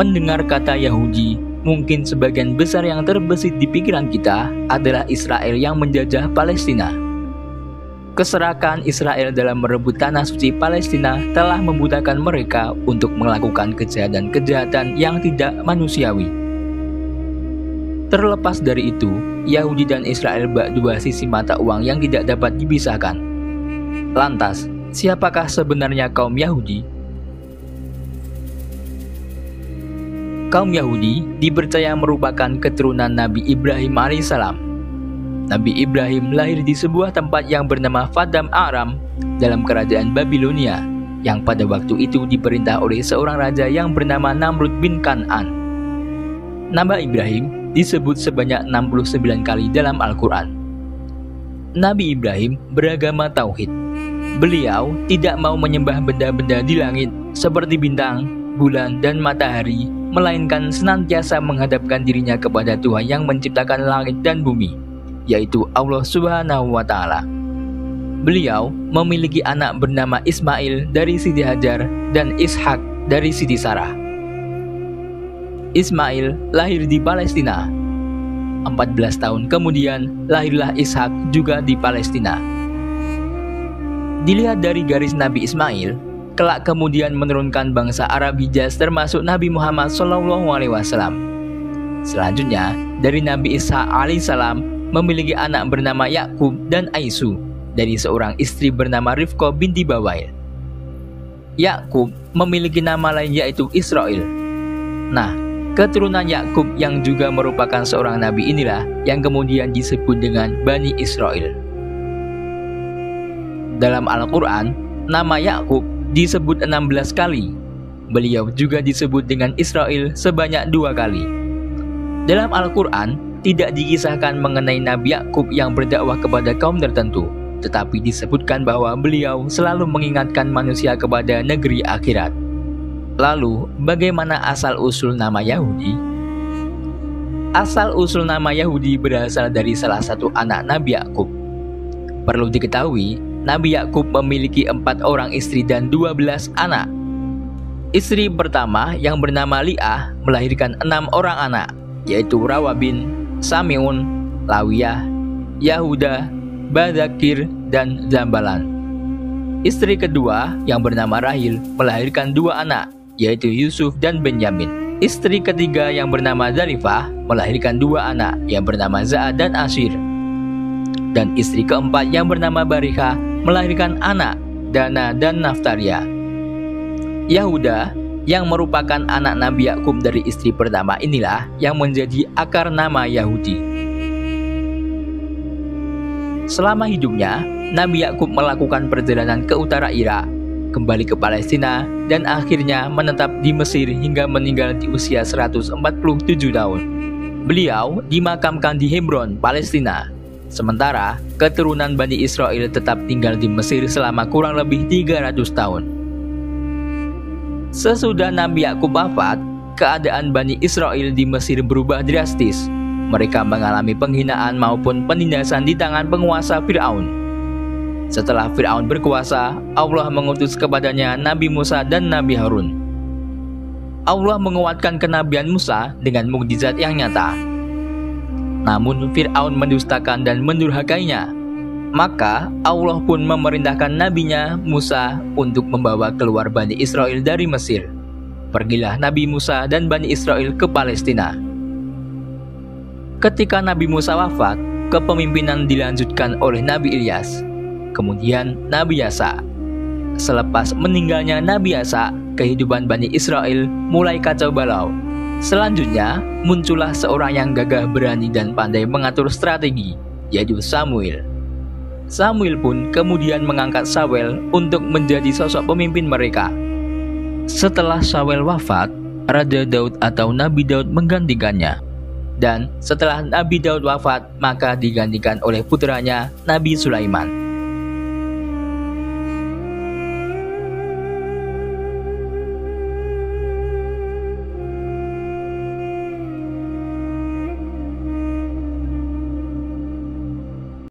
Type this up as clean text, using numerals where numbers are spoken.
mendengar kata Yahudi, mungkin sebagian besar yang terbesit di pikiran kita adalah Israel yang menjajah Palestina. Keserakan Israel dalam merebut tanah suci Palestina telah membutakan mereka untuk melakukan kejahatan-kejahatan yang tidak manusiawi. Terlepas dari itu, Yahudi dan Israel bak dua sisi mata uang yang tidak dapat dipisahkan. Lantas, siapakah sebenarnya kaum Yahudi? Kaum Yahudi dipercaya merupakan keturunan Nabi Ibrahim alaihissalam. Nabi Ibrahim lahir di sebuah tempat yang bernama Paddan Aram dalam kerajaan Babilonia, yang pada waktu itu diperintah oleh seorang raja yang bernama Namrud bin Kan'an. Nama Ibrahim disebut sebanyak 69 kali dalam Al-Quran. Nabi Ibrahim beragama tauhid. Beliau tidak mau menyembah benda-benda di langit seperti bintang, bulan, dan matahari, melainkan senantiasa menghadapkan dirinya kepada Tuhan yang menciptakan langit dan bumi, yaitu Allah Subhanahu wa Ta'ala. Beliau memiliki anak bernama Ismail dari Siti Hajar dan Ishak dari Siti Sarah. Ismail lahir di Palestina. 14 tahun kemudian lahirlah Ishak juga di Palestina. Dilihat dari garis Nabi Ismail, kelak kemudian menurunkan bangsa Arab Hijaz termasuk Nabi Muhammad SAW. Selanjutnya, dari Nabi Isa alaihissalam memiliki anak bernama Yakub dan Aisu dari seorang istri bernama Rifqah binti Bawail. Yakub memiliki nama lain yaitu Israel. Nah, keturunan Yakub yang juga merupakan seorang nabi inilah yang kemudian disebut dengan Bani Israel. Dalam Al-Quran, nama Yakub disebut 16 kali. Beliau juga disebut dengan Israel sebanyak 2 kali. Dalam Al-Quran, tidak dikisahkan mengenai Nabi Yakub yang berdakwah kepada kaum tertentu, tetapi disebutkan bahwa beliau selalu mengingatkan manusia kepada negeri akhirat. Lalu, bagaimana asal-usul nama Yahudi? Asal-usul nama Yahudi berasal dari salah satu anak Nabi Yakub. Perlu diketahui, Nabi Yakub memiliki 4 orang istri dan 12 anak. Istri pertama yang bernama Li'ah melahirkan 6 orang anak, yaitu Rawabin, Samiun, Lawiyah, Yahuda, Badzakir, dan Zambalan. Istri kedua yang bernama Rahil melahirkan 2 anak, yaitu Yusuf dan Benyamin. Istri ketiga yang bernama Zarifah melahirkan 2 anak yang bernama Za'ad dan Asyir. Dan istri keempat yang bernama Barikha melahirkan anak Dana dan Naftaria. Yahuda yang merupakan anak Nabi Yakub dari istri pertama inilah yang menjadi akar nama Yahudi. Selama hidupnya, Nabi Yakub melakukan perjalanan ke utara Irak, kembali ke Palestina, dan akhirnya menetap di Mesir hingga meninggal di usia 147 tahun. Beliau dimakamkan di Hebron, Palestina. Sementara, keturunan Bani Israel tetap tinggal di Mesir selama kurang lebih 300 tahun. Sesudah Nabi Yakub wafat, keadaan Bani Israel di Mesir berubah drastis. Mereka mengalami penghinaan maupun penindasan di tangan penguasa Fir'aun. Setelah Fir'aun berkuasa, Allah mengutus kepadanya Nabi Musa dan Nabi Harun. Allah menguatkan kenabian Musa dengan mukjizat yang nyata. Namun Fir'aun mendustakan dan mendurhakainya. Maka Allah pun memerintahkan nabinya Musa untuk membawa keluar Bani Israel dari Mesir. Pergilah Nabi Musa dan Bani Israel ke Palestina. Ketika Nabi Musa wafat, kepemimpinan dilanjutkan oleh Nabi Ilyas, kemudian Nabi Yasa. Selepas meninggalnya Nabi Yasa, kehidupan Bani Israel mulai kacau balau. Selanjutnya, muncullah seorang yang gagah berani dan pandai mengatur strategi, yaitu Samuel. Samuel pun kemudian mengangkat Sawel untuk menjadi sosok pemimpin mereka. Setelah Sawel wafat, Raja Daud atau Nabi Daud menggantikannya. Dan setelah Nabi Daud wafat, maka digantikan oleh putranya Nabi Sulaiman.